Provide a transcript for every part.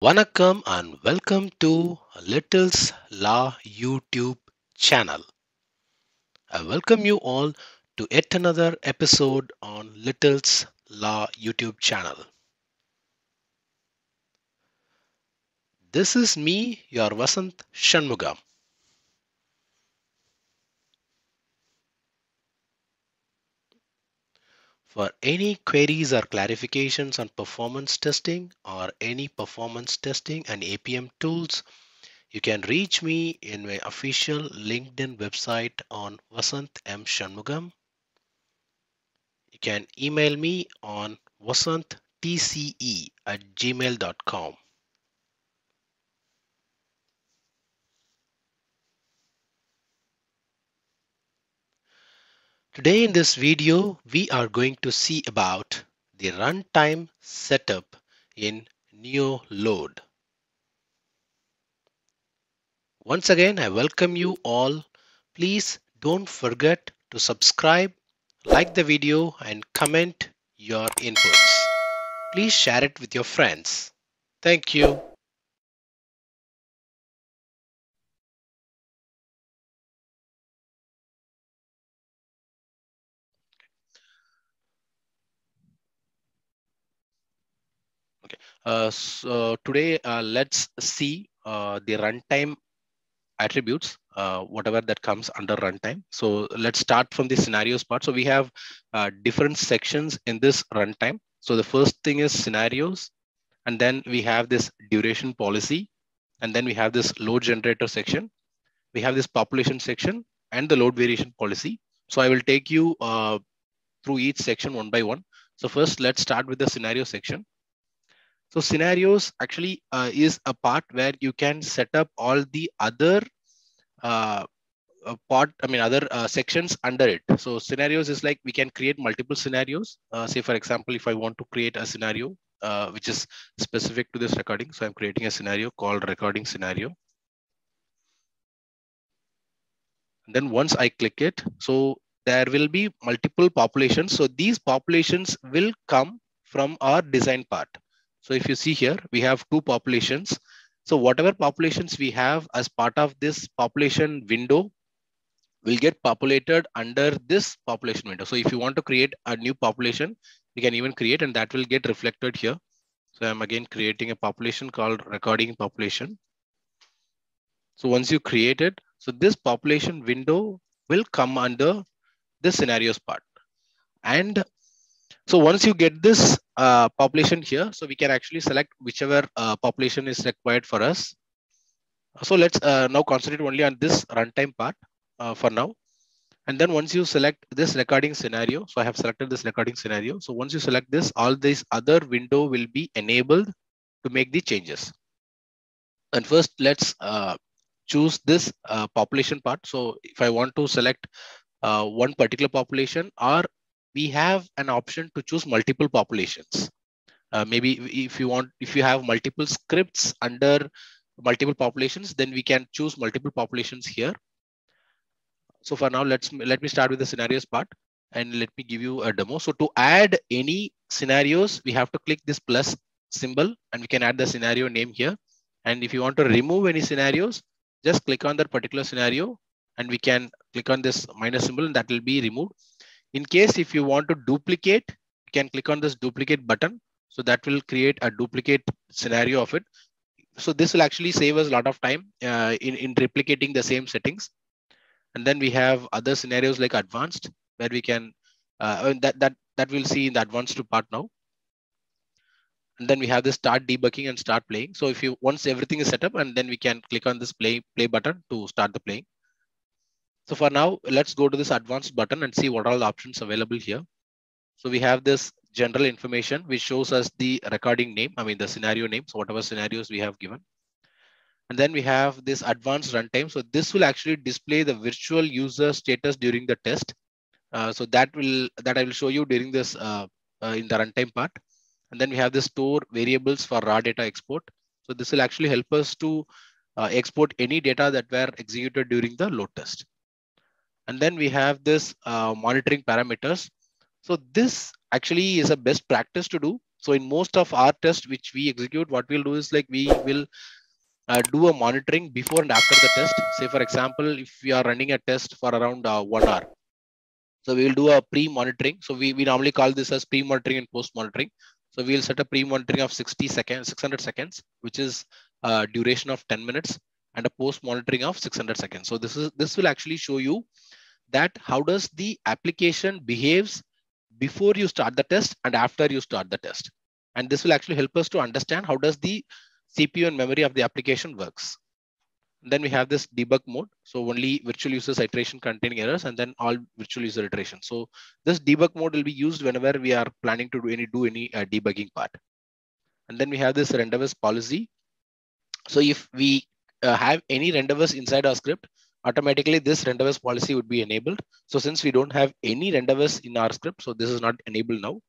Vanakkam and welcome to Little's Law YouTube channel. I welcome you all to yet another episode on Little's Law YouTube channel. This is me, your Vasant Shanmugam. For any queries or clarifications on performance testing or any performance testing and APM tools, you can reach me in my official LinkedIn website on Vasant M. Shanmugam. You can email me on vasantTCE@gmail.com. Today in this video, we are going to see about the runtime setup in NeoLoad. Once again, I welcome you all. Please don't forget to subscribe, like the video and comment your inputs. Please share it with your friends. Thank you. Okay. So today let's see the runtime attributes, whatever that comes under runtime. So let's start from the scenarios part. So we have different sections in this runtime. So the first thing is scenarios, and then we have this duration policy, and then we have this load generator section. We have this population section and the load variation policy. So I will take you through each section one by one. So first, let's start with the scenario section. So scenarios actually is a part where you can set up all the other other sections under it. So scenarios is like we can create multiple scenarios. Say for example, if I want to create a scenario which is specific to this recording, so I'm creating a scenario called recording scenario. And then once I click it, so there will be multiple populations. So these populations will come from our design part. So if you see here, we have two populations. So whatever populations we have as part of this population window will get populated under this population window. So if you want to create a new population, you can even create and that will get reflected here. So I'm again creating a population called recording population. So once you create it, so this population window will come under this scenarios part. And so once you get this population here, so we can actually select whichever population is required for us. So let's now concentrate only on this runtime part for now. And then once you select this recording scenario, so I have selected this recording scenario. So once you select this, all these other window will be enabled to make the changes. And first, let's choose this population part. So if I want to select one particular population, or we have an option to choose multiple populations. Maybe if you have multiple scripts under multiple populations, then we can choose multiple populations here. So for now, let me start with the scenarios part and let me give you a demo. So to add any scenarios, we have to click this plus symbol and we can add the scenario name here. And if you want to remove any scenarios, just click on that particular scenario and we can click on this minus symbol and that will be removed. In case if you want to duplicate, you can click on this duplicate button. So that will create a duplicate scenario of it. So this will actually save us a lot of time in replicating the same settings. And then we have other scenarios like advanced, where we can that we'll see in the advanced part now. And then we have the start debugging and start playing. So if you once everything is set up, and then we can click on this play button to start the playing. So for now, let's go to this advanced button and see what are all the options available here. So we have this general information which shows us the recording name, the scenario name. So whatever scenarios we have given. And then we have this advanced runtime. So this will actually display the virtual user status during the test. So that I will show you during this in the runtime part. And then we have the store variables for raw data export. So this will actually help us to export any data that were executed during the load test. And then we have this monitoring parameters. So this actually is a best practice to do. So in most of our tests which we execute, what we'll do is like we will do a monitoring before and after the test. Say for example, if we are running a test for around 1 hour, so we will do a pre-monitoring. So we normally call this as pre-monitoring and post-monitoring. So we'll set a pre-monitoring of 60 seconds, 600 seconds, which is a duration of 10 minutes, and a post-monitoring of 600 seconds. So this will actually show you that how does the application behaves before you start the test and after you start the test. And this will actually help us to understand how does the CPU and memory of the application works. Then we have this debug mode. So only virtual users iteration containing errors, and then all virtual user iteration. So this debug mode will be used whenever we are planning to do any debugging part. And then we have this rendezvous policy. So if we have any rendezvous inside our script, automatically this rendezvous policy would be enabled. So since we don't have any rendezvous in our script, so this is not enabled now.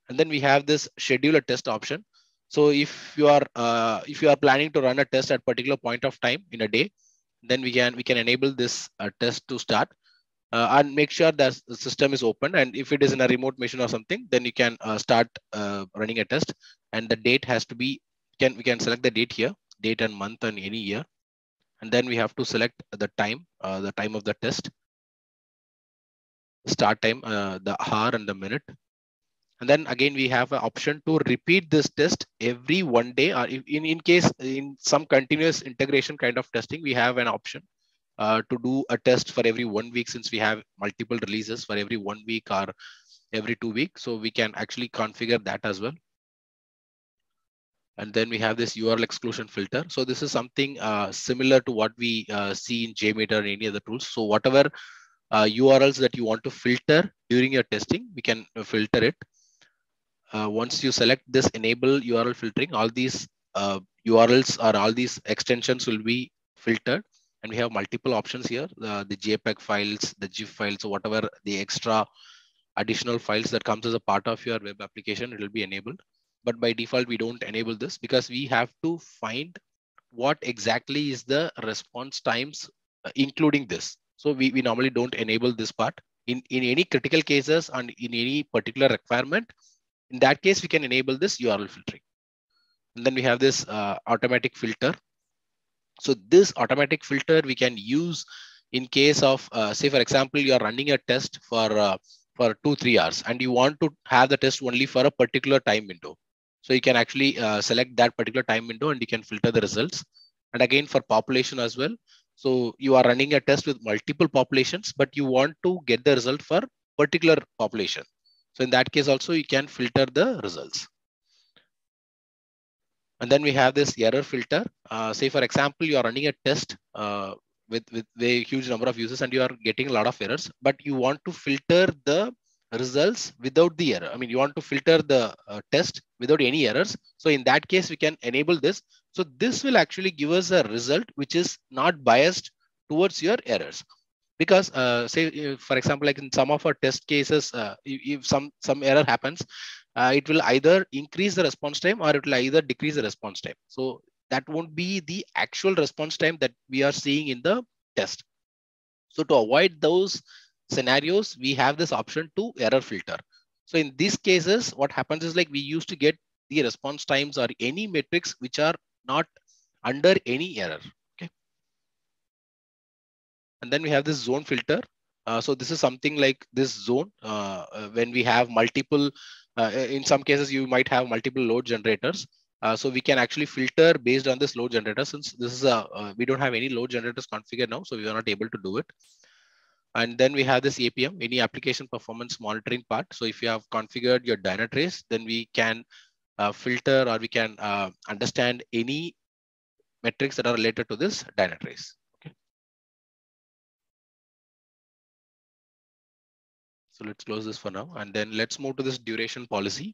And then we have this schedule a test option. So if you are planning to run a test at particular point of time in a day, then we can enable this test to start and make sure that the system is open. And if it is in a remote machine or something, then you can start running a test. And the date has to be we can select the date here, date and month and any year. And then we have to select the time of the test, start time, the hour and the minute. And then again, we have an option to repeat this test every 1 day, or in case in some continuous integration kind of testing, we have an option to do a test for every 1 week, since we have multiple releases for every 1 week or every 2 weeks. So we can actually configure that as well. And then we have this URL exclusion filter. So this is something similar to what we see in JMeter and any other tools. So whatever URLs that you want to filter during your testing, we can filter it. Once you select this enable URL filtering, all these URLs or all these extensions will be filtered. And we have multiple options here, the JPEG files, the GIF files, so whatever the extra additional files that comes as a part of your web application, it will be enabled. But by default, we don't enable this because we have to find what exactly is the response times, including this. So we normally don't enable this part. In any critical cases and in any particular requirement, in that case, we can enable this URL filtering. And then we have this automatic filter. So this automatic filter we can use in case of, say, for example, you are running a test for 2-3 hours and you want to have the test only for a particular time window. So you can actually select that particular time window and you can filter the results. And again, for population as well. So you are running a test with multiple populations, but you want to get the result for particular population. So in that case also, you can filter the results. And then we have this error filter. Say, for example, you are running a test with a huge number of users and you are getting a lot of errors, but you want to filter the results without the error. I mean, you want to filter the test without any errors. So in that case, we can enable this. So this will actually give us a result which is not biased towards your errors. Because say, for example, like in some of our test cases, if some error happens, it will either increase the response time or it will either decrease the response time. So that won't be the actual response time that we are seeing in the test. So to avoid those scenarios, we have this option to error filter. So in these cases, what happens is like we used to get the response times or any metrics which are not under any error. Okay. And then we have this zone filter. So this is something like this zone when we have multiple, in some cases, you might have multiple load generators. So we can actually filter based on this load generator. Since this is we don't have any load generators configured now, so we are not able to do it. And then we have this APM, any application performance monitoring part. So if you have configured your Dynatrace, then we can filter or we can understand any metrics that are related to this Dynatrace. Okay. So let's close this for now. And then let's move to this duration policy.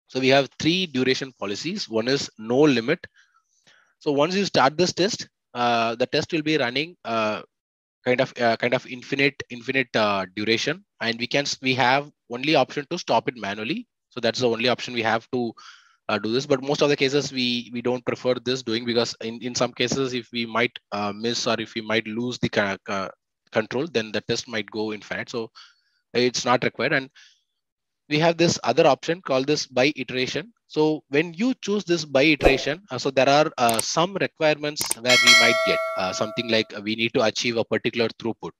So we have 3 duration policies. One is no limit. So once you start this test, the test will be running kind of infinite duration, and we have only option to stop it manually. So that's the only option we have to do this. But most of the cases we don't prefer this doing, because in some cases, if we might miss or if we might lose the control, then the test might go infinite. So it's not required. And we have this other option called this by iteration. So when you choose this by iteration, so there are some requirements where we might get something like we need to achieve a particular throughput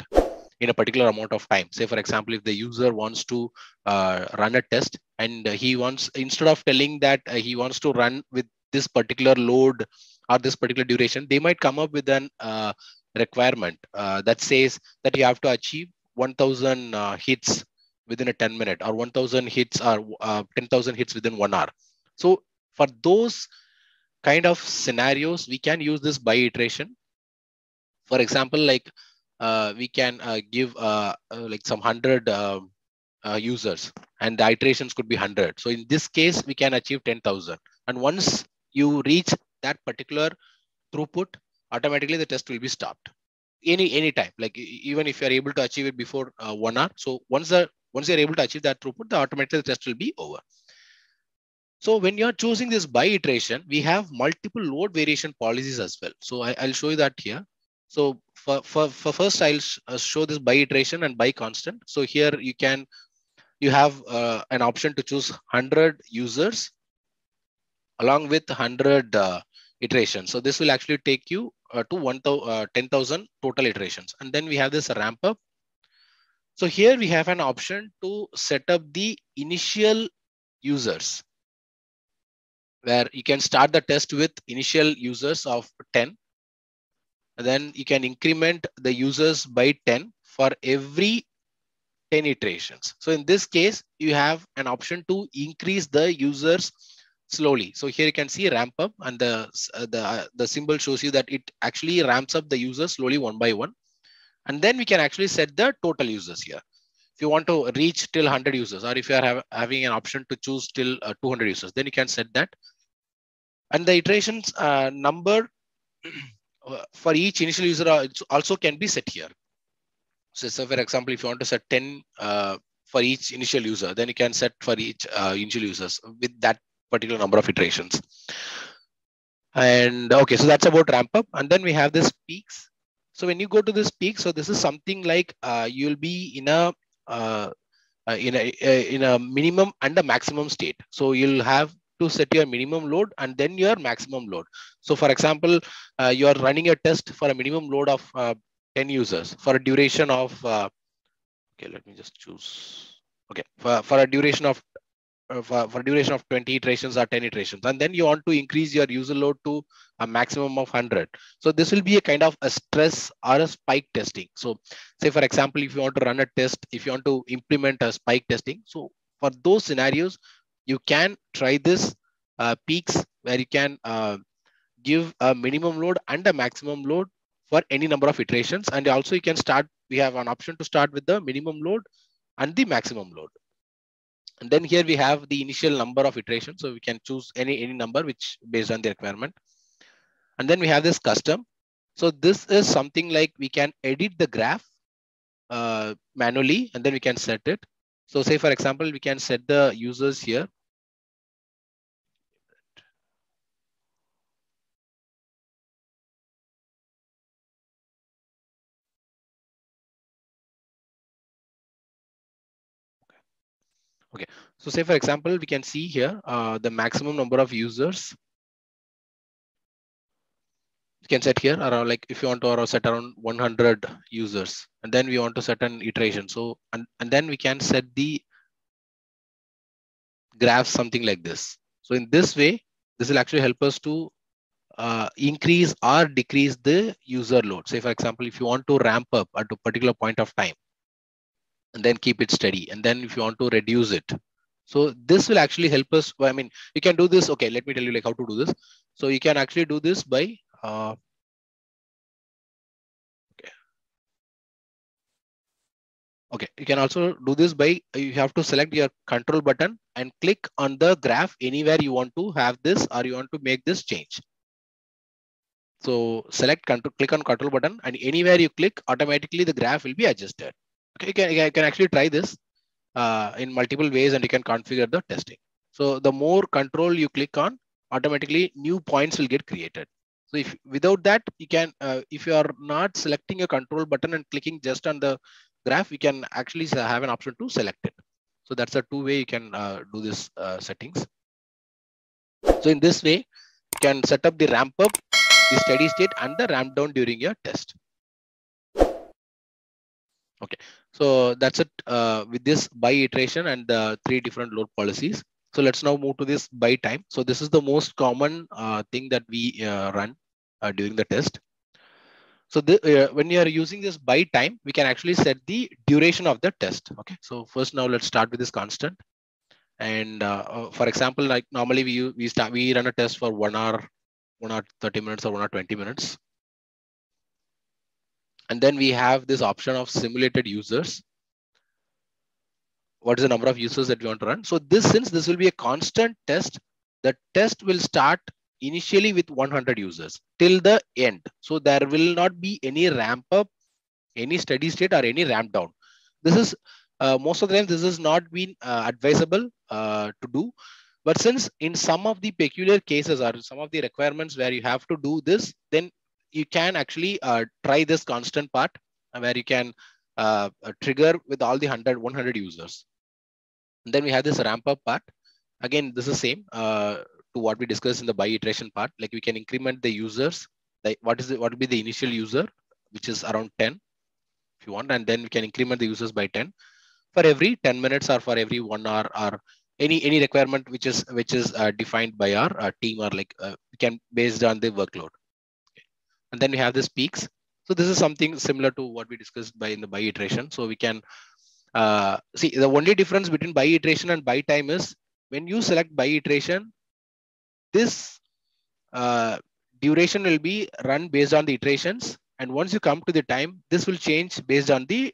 in a particular amount of time. Say, for example, if the user wants to run a test and he wants, instead of telling that he wants to run with this particular load or this particular duration, they might come up with an requirement that says that you have to achieve 1000 hits within a 10-minute, or 1000 hits, or 10,000 hits within 1 hour. So for those kind of scenarios, we can use this by iteration. For example, like we can give like some 100 users, and the iterations could be 100. So in this case, we can achieve 10,000. And once you reach that particular throughput, automatically the test will be stopped. Any time, like even if you are able to achieve it before 1 hour. So once you're able to achieve that throughput, the automatically the test will be over. So when you're choosing this by iteration, we have multiple load variation policies as well. So I'll show you that here. So for first, I'll show this by iteration and by constant. So here you have an option to choose 100 users along with 100 iterations. So this will actually take you to 10,000 total iterations. And then we have this ramp up. So here we have an option to set up the initial users, where you can start the test with initial users of 10. And then you can increment the users by 10 for every 10 iterations. So in this case, you have an option to increase the users slowly. So here you can see ramp up, and the symbol shows you that it actually ramps up the users slowly one by one. And then we can actually set the total users here. If you want to reach till 100 users, or if you are having an option to choose till 200 users, then you can set that. And the iterations number for each initial user also can be set here. So for example, if you want to set 10 for each initial user, then you can set for each initial users with that particular number of iterations. And okay, so that's about ramp up. And then we have this peaks. So when you go to this peak, so this is something like you'll be in a minimum and a maximum state. So you'll have to set your minimum load and then your maximum load. So for example, you are running a test for a minimum load of 10 users for a duration of, okay, let me just choose. Okay, for a duration of for a duration of 20 iterations or 10 iterations, and then you want to increase your user load to a maximum of 100. So this will be a kind of a stress or a spike testing. So say for example, if you want to run a test, if you want to implement a spike testing, so for those scenarios, you can try this peaks, where you can give a minimum load and a maximum load for any number of iterations. And also you can start, we have an option to start with the minimum load and the maximum load. And then here we have the initial number of iterations. So we can choose any number which based on the requirement. And then we have this custom. So this is something like we can edit the graph manually, and then we can set it. So say for example, we can set the users here. Okay, so say for example, we can see here the maximum number of users. You can set here around, like if you want to set around 100 users, and then we want to set an iteration. So and then we can set the graph something like this. So in this way, this will actually help us to increase or decrease the user load. Say for example, if you want to ramp up at a particular point of time, and then keep it steady. And then if you want to reduce it, so this will actually help us. I mean, you can do this. Okay, let me tell you like how to do this. So you can actually do this by okay, you can also do this by, you have to select your control button and click on the graph anywhere you want to have this, or you want to make this change. So select control, click on control button, and anywhere you click, automatically the graph will be adjusted. Okay, you can actually try this in multiple ways, and you can configure the testing. So the more control you click on, automatically new points will get created. So if without that, you can, if you are not selecting a control button and clicking just on the graph, you can actually have an option to select it. So that's a two-way you can do this settings. So in this way, you can set up the ramp up, the steady state, and the ramp down during your test. Okay, so that's it with this by iteration and the 3 different load policies. So let's now move to this by time. So this is the most common thing that we run during the test. So when you are using this by time, we can actually set the duration of the test. Okay, so first now let's start with this constant. And for example, like normally we run a test for 1 hour, 1 hour 30 minutes, or 1 hour 20 minutes. And then we have this option of simulated users. What is the number of users that we want to run? So since this will be a constant test, the test will start initially with 100 users till the end. So there will not be any ramp up, any steady state, or any ramp down. This is most of the time this is not been advisable to do. But since in some of the peculiar cases or some of the requirements where you have to do this, then you can actually try this constant part where you can trigger with all the 100 users. And then we have this ramp up part. Again, this is same to what we discussed in the by iteration part. Like we can increment the users. Like what will be the initial user, which is around 10 if you want, and then we can increment the users by 10 for every 10 minutes or for every 1 hour or any requirement which is defined by our team, or like we can based on the workload. Okay. And then we have this peaks. So this is something similar to what we discussed in the by iteration. So we can see the only difference between by iteration and by time is when you select by iteration, this duration will be run based on the iterations. And once you come to the time, this will change based on the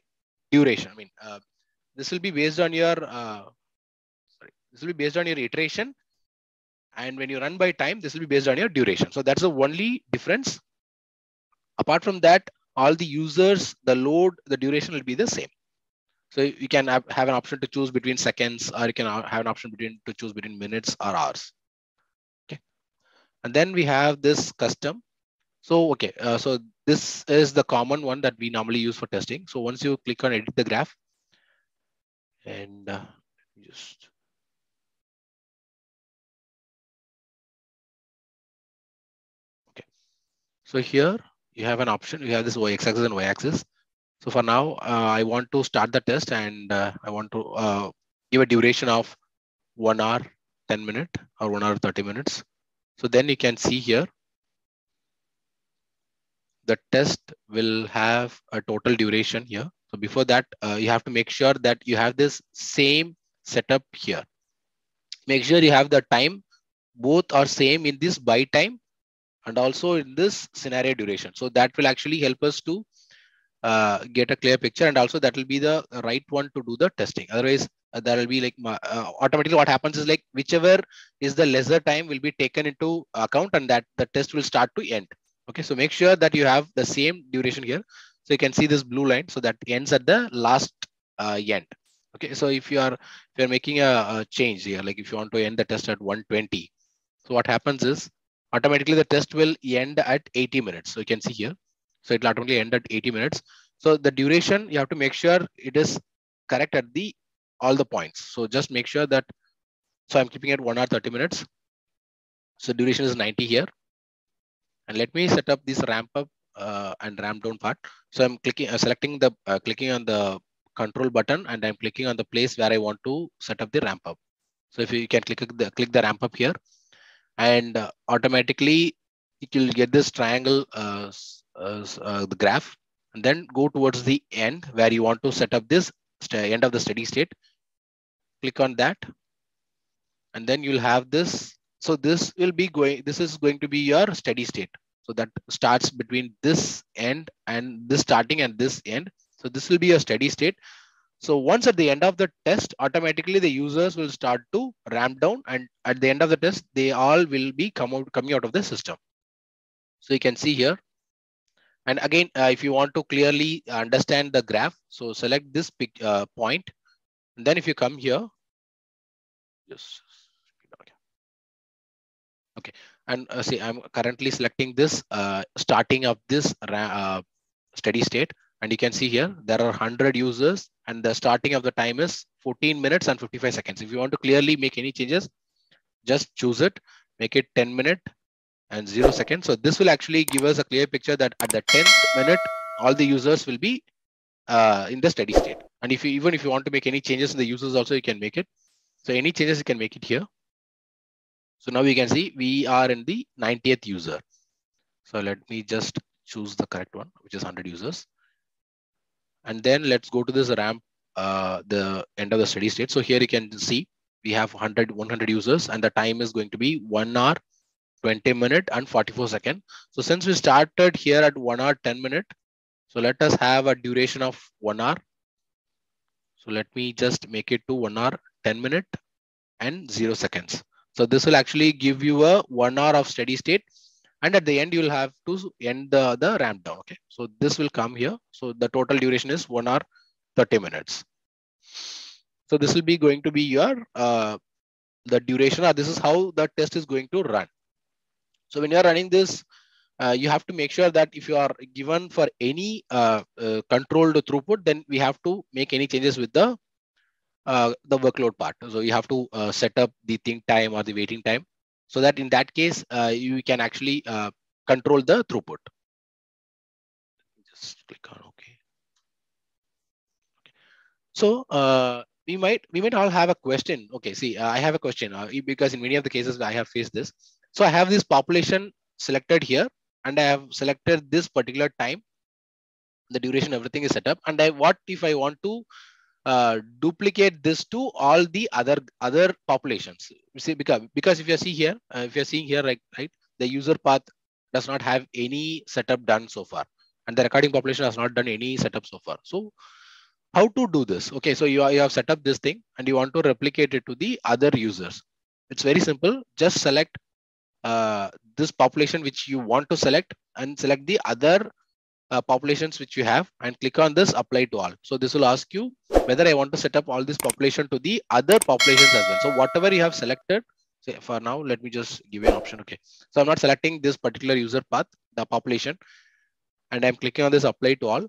duration. I mean, this will be based on your iteration. And when you run by time, this will be based on your duration. So that's the only difference. Apart from that, all the users, the load, the duration will be the same. So you can have an option to choose between seconds, or you can have an option to choose between minutes or hours. Okay. And then we have this custom. So, okay. So this is the common one that we normally use for testing. So once you click on edit the graph, and just okay. So here you have an option. You have this x-axis and y-axis. So for now, I want to start the test, and I want to give a duration of 1 hour 10 minutes or 1 hour 30 minutes. So then you can see here, the test will have a total duration here. So before that, you have to make sure that you have this same setup here. Make sure you have the time, both are same in this by time and also in this scenario duration. So that will actually help us to get a clear picture, and also that will be the right one to do the testing. Otherwise, there will be like automatically what happens is like whichever is the lesser time will be taken into account, and that the test will start to end. Okay, so make sure that you have the same duration here. So you can see this blue line, so that ends at the last end. Okay, so if you are making a change here, like if you want to end the test at 120, so what happens is automatically the test will end at 80 minutes. So you can see here. So it will automatically end at 80 minutes. So the duration, you have to make sure it is correct at all the points. So just make sure that, so I'm keeping it 1 hour 30 minutes. So duration is 90 here. And let me set up this ramp up and ramp down part. So I'm selecting clicking on the control button, and I'm clicking on the place where I want to set up the ramp up. So if you can click the ramp up here, and automatically it will get this triangle the graph, and then go towards the end where you want to set up this end of the steady state. Click on that, and then you'll have this. So this is going to be your steady state. So that starts between this end and this starting and this end. So this will be a steady state. So once at the end of the test, automatically the users will start to ramp down, and at the end of the test, they all will be coming out of the system. So you can see here. And again, if you want to clearly understand the graph, so select this point. And then if you come here, just okay. And see, I'm currently selecting this starting of this steady state. And you can see here, there are 100 users and the starting of the time is 14 minutes and 55 seconds. If you want to clearly make any changes, just choose it, make it 10 minutes and 0 seconds. So this will actually give us a clear picture that at the 10th minute, all the users will be in the steady state. And if you, even if you want to make any changes in the users also, you can make it. So any changes, you can make it here. So now we can see we are in the 90th user. So let me just choose the correct one, which is 100 users. And then let's go to this ramp, the end of the steady state. So here you can see we have 100 users and the time is going to be 1 hour, 20 minutes and 44 seconds. So since we started here at 1 hour, 10 minutes, so let us have a duration of 1 hour. So let me just make it to 1 hour, 10 minutes and 0 seconds. So this will actually give you a 1 hour of steady state. And at the end, you'll have to end the ramp down. Okay. So this will come here. So the total duration is 1 hour, 30 minutes. So this will be going to be your, the duration, or this is how the test is going to run. So when you're running this, you have to make sure that if you are given for any controlled throughput, then we have to make any changes with the workload part. So you have to set up the think time or the waiting time, so that in that case, you can actually control the throughput. Just click on OK. So we might all have a question. Okay, see, I have a question because in many of the cases I have faced this. So I have this population selected here, and I have selected this particular time, the duration, everything is set up. And what if I want to duplicate this to all the other populations? You see, because if you see here, if you're seeing here, right, the user path does not have any setup done so far, and the recording population has not done any setup so far. So how to do this? Okay, so you have set up this thing and you want to replicate it to the other users. It's very simple. Just select this population which you want to select and select the other populations which you have and click on this apply to all. So this will ask you whether I want to set up all this population to the other populations as well. So whatever you have selected, say for now, let me just give you an option. Okay, so I'm not selecting this particular user path, the population, and I'm clicking on this apply to all.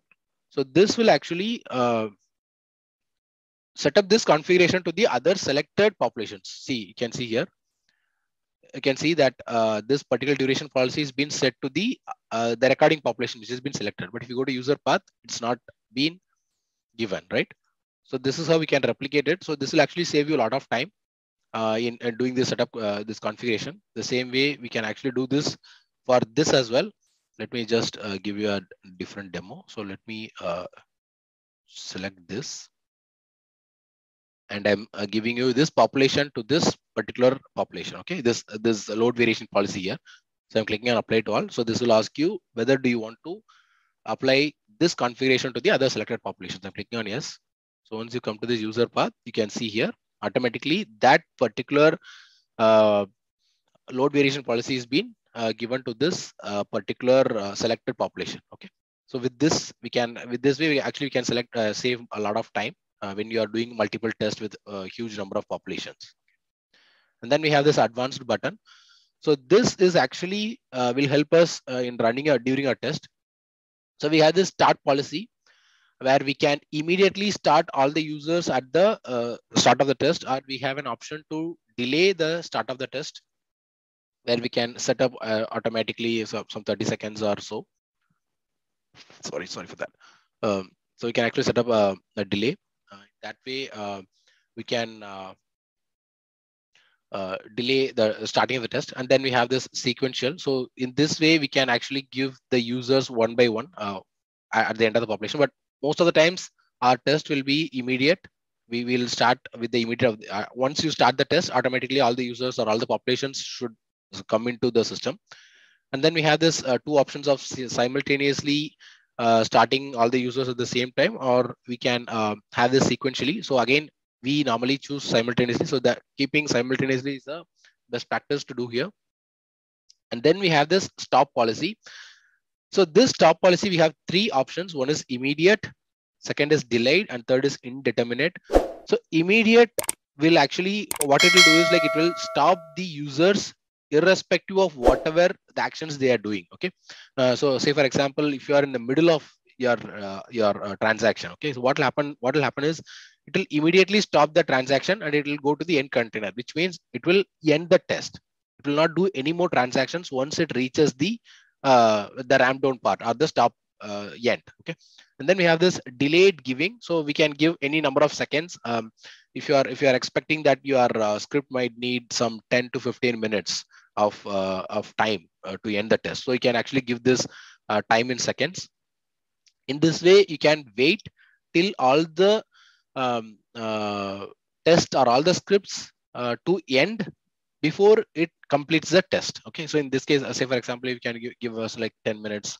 So this will actually set up this configuration to the other selected populations. See, you can see here, you can see that this particular duration policy has been set to the recording population which has been selected. But if you go to user path, it's not been given, right? So this is how we can replicate it. So this will actually save you a lot of time in doing this setup, this configuration. The same way we can actually do this for this as well. Let me just give you a different demo. So let me select this. And I'm giving you this population to this particular population. Okay, this load variation policy here. So I'm clicking on apply to all. So this will ask you whether do you want to apply this configuration to the other selected populations. I'm clicking on yes. So once you come to this user path, you can see here automatically that particular load variation policy is being given to this particular selected population. Okay. So with this, we can, with this way, we actually can select, save a lot of time when you are doing multiple tests with a huge number of populations. And then we have this advanced button. So this is actually will help us in running during a test. So we have this start policy where we can immediately start all the users at the start of the test, or we have an option to delay the start of the test where we can set up automatically some 30 seconds or so. Sorry for that. So we can actually set up a delay. That way we can delay the starting of the test, and then we have this sequential. So in this way, we can actually give the users one by one at the end of the population. But most of the times, our test will be immediate. We will start with the immediate. Once you start the test, automatically all the users or all the populations should come into the system. And then we have this two options of simultaneously starting all the users at the same time, or we can have this sequentially. So again, we normally choose simultaneously, so that keeping simultaneously is the best practice to do here. And then we have this stop policy. So this stop policy, we have three options. One is immediate, second is delayed, and third is indeterminate. So immediate will actually, what it will do is like it will stop the users irrespective of whatever the actions they are doing. Okay. So say for example, if you are in the middle of your transaction. Okay, so what will happen? What will happen is it will immediately stop the transaction and it will go to the end container, which means it will end the test. It will not do any more transactions once it reaches the ramp down part or the stop end. Okay, and then we have this delayed giving. So we can give any number of seconds. If you are expecting that your script might need some 10 to 15 minutes of time to end the test, so you can actually give this time in seconds. In this way, you can wait till all the test or all the scripts to end before it completes the test. Okay, so in this case, say for example, if you can give us like 10 minutes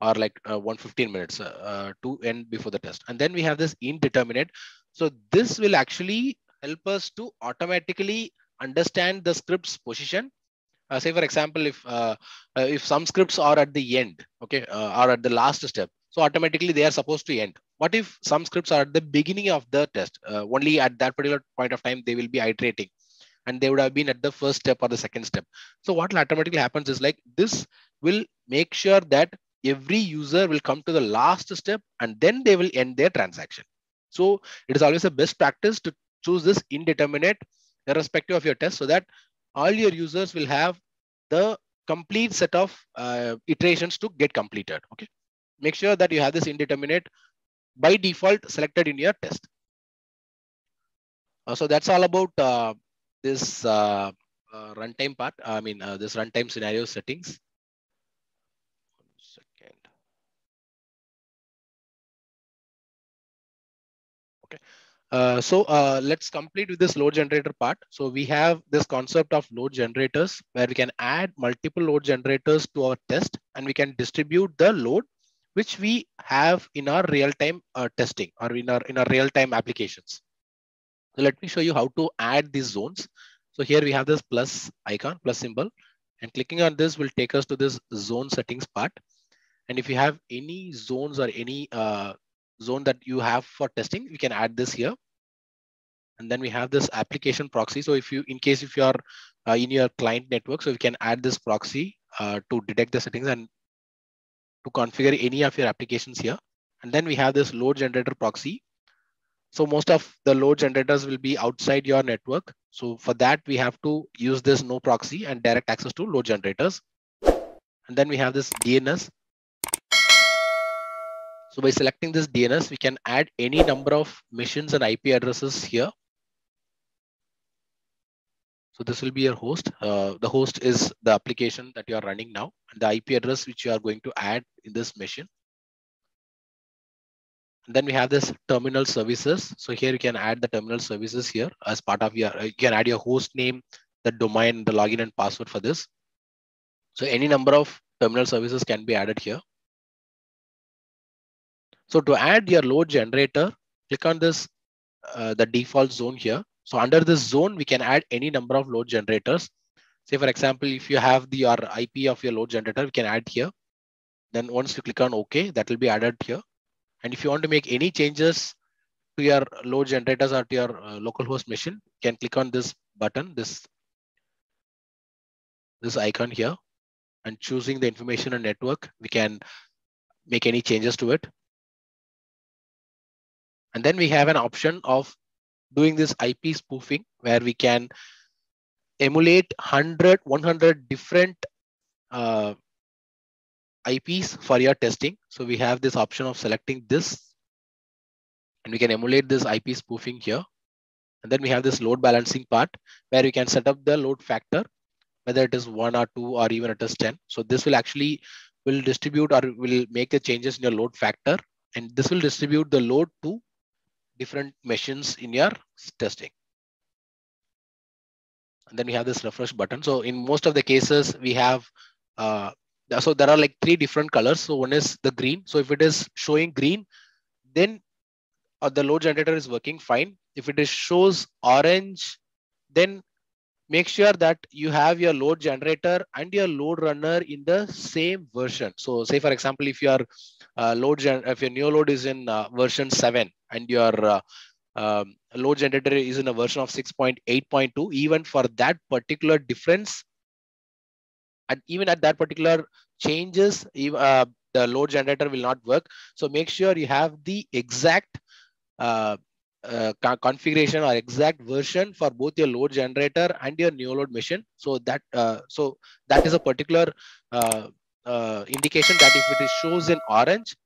or like 115 minutes to end before the test. And then we have this indeterminate. So this will actually help us to automatically understand the script's position. Say for example, if some scripts are at the end, okay, or at the last step, so automatically they are supposed to end. What if some scripts are at the beginning of the test? Only at that particular point of time they will be iterating, and they would have been at the first step or the second step. So what will automatically happens is like this will make sure that every user will come to the last step and then they will end their transaction. So it is always a best practice to choose this indeterminate irrespective of your test, so that all your users will have the complete set of iterations to get completed. Okay, make sure that you have this indeterminate by default selected in your test. So that's all about this runtime part. I mean, this runtime scenario settings. 1 second. Okay. So let's complete with this load generator part. So we have this concept of load generators where we can add multiple load generators to our test, and we can distribute the load which we have in our real-time testing or in our real-time applications. So let me show you how to add these zones. So here we have this plus icon, plus symbol, and clicking on this will take us to this zone settings part. And if you have any zones or any zone that you have for testing, you can add this here. And then we have this application proxy. So if you, in case if you are in your client network, so you can add this proxy to detect the settings and to configure any of your applications here. And then we have this load generator proxy. So most of the load generators will be outside your network. So for that, we have to use this no proxy and direct access to load generators. And then we have this DNS. So by selecting this DNS, we can add any number of machines and IP addresses here. So this will be your host. The host is the application that you are running now, and the IP address which you are going to add in this machine. And then we have this terminal services. So here you can add the terminal services here as part of your, you can add your host name, the domain, the login and password for this. So any number of terminal services can be added here. So to add your load generator, click on this, the default zone here. So under this zone, we can add any number of load generators. Say for example, if you have your IP of your load generator, we can add here. Then once you click on OK, that will be added here. And if you want to make any changes to your load generators or to your localhost machine, you can click on this button, this icon here, and choosing the information and network, we can make any changes to it. And then we have an option of doing this IP spoofing where we can emulate 100 different IPs for your testing. So we have this option of selecting this, and we can emulate this IP spoofing here. And then we have this load balancing part where you can set up the load factor, whether it is 1 or 2 or even it is 10. So this will actually distribute or will make the changes in your load factor, and this will distribute the load to different machines in your testing. And then we have this refresh button. So in most of the cases, we have so there are like 3 different colors. So one is the green. So if it is showing green, then the load generator is working fine. If it shows orange, then make sure that you have your load generator and your load runner in the same version. So say for example, if your if your new load is in version 7 and your load generator is in a version of 6.8.2, even for that particular difference, and even at that particular changes, the load generator will not work. So make sure you have the exact configuration or exact version for both your load generator and your Neoload machine. So that is a particular indication that if it is shows in orange,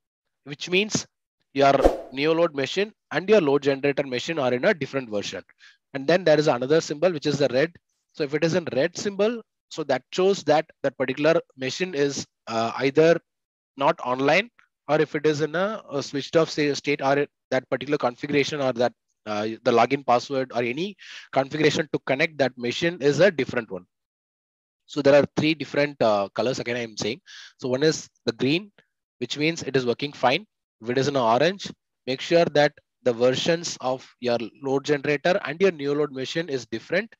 which means your Neoload machine and your load generator machine are in a different version. And then there is another symbol which is the red. So if it is in red symbol, so that shows that that particular machine is either not online, or if it is in a switched off state, or that particular configuration, or that the login password or any configuration to connect that machine is a different one. So there are three different colors again I'm saying. So one is the green, which means it is working fine. If it is in orange, make sure that the versions of your load generator and your Neoload machine is different.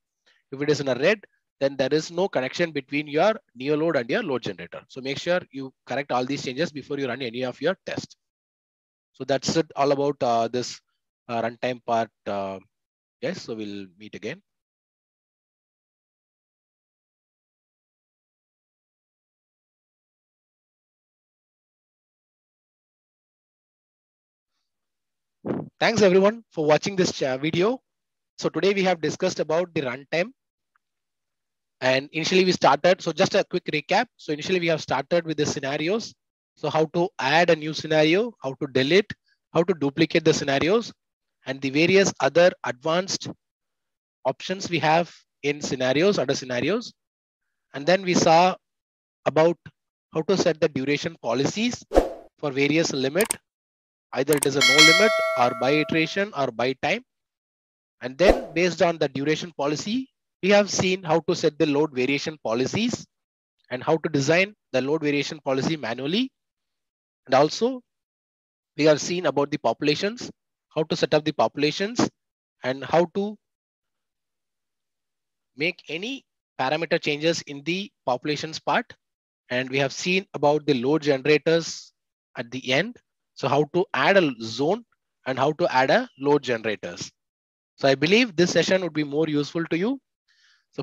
If it is in a red, then there is no connection between your Neoload and your load generator. So make sure you correct all these changes before you run any of your tests. So that's it all about this runtime part. Yes, so we'll meet again. Thanks everyone for watching this video. So today we have discussed about the runtime. And initially we started, so just a quick recap. So initially we have started with the scenarios. So how to add a new scenario, how to delete, how to duplicate the scenarios, and the various other advanced options we have in scenarios, under scenarios. And then we saw about how to set the duration policies for various limit. Either it is a no limit or by iteration or by time. And then based on the duration policy, we have seen how to set the load variation policies and how to design the load variation policy manually. And also we have seen about the populations, how to set up the populations and how to make any parameter changes in the populations part. And we have seen about the load generators at the end. So how to add a zone and how to add a load generators. So I believe this session would be more useful to you.